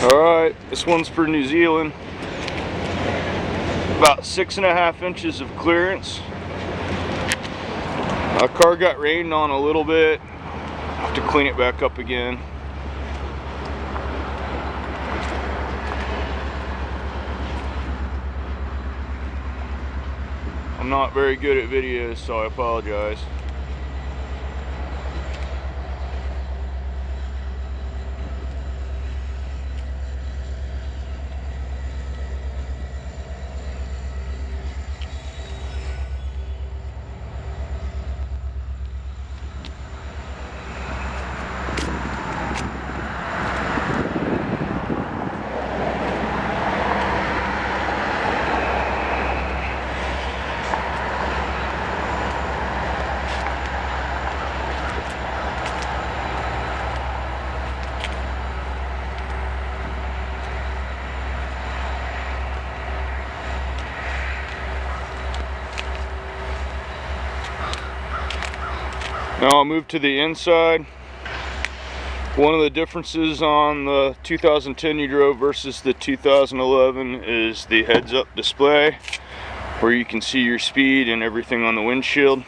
Alright, this one's for New Zealand. About 6.5 inches of clearance. Our car got rained on a little bit. Have to clean it back up again. I'm not very good at videos, so I apologize. Now I'll move to the inside. One of the differences on the 2010 you drove versus the 2011 is the heads-up display, where you can see your speed and everything on the windshield.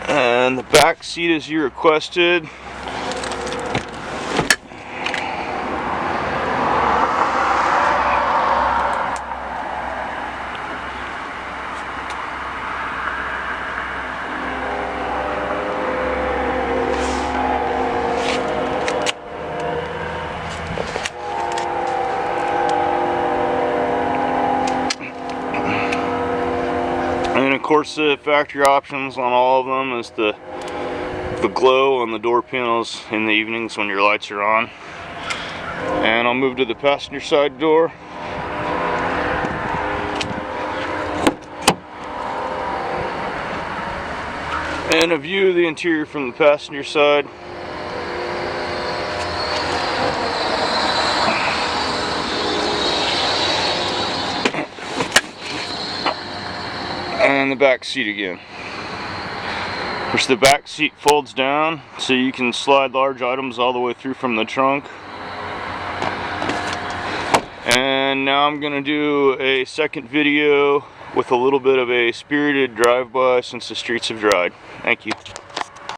And the back seat as you requested. And of course the factory options on all of them is the glow on the door panels in the evenings when your lights are on. And I'll move to the passenger side door. And a view of the interior from the passenger side. And the back seat again. Which the back seat folds down so you can slide large items all the way through from the trunk. And now I'm going to do a second video with a little bit of a spirited drive-by since the streets have dried. Thank you.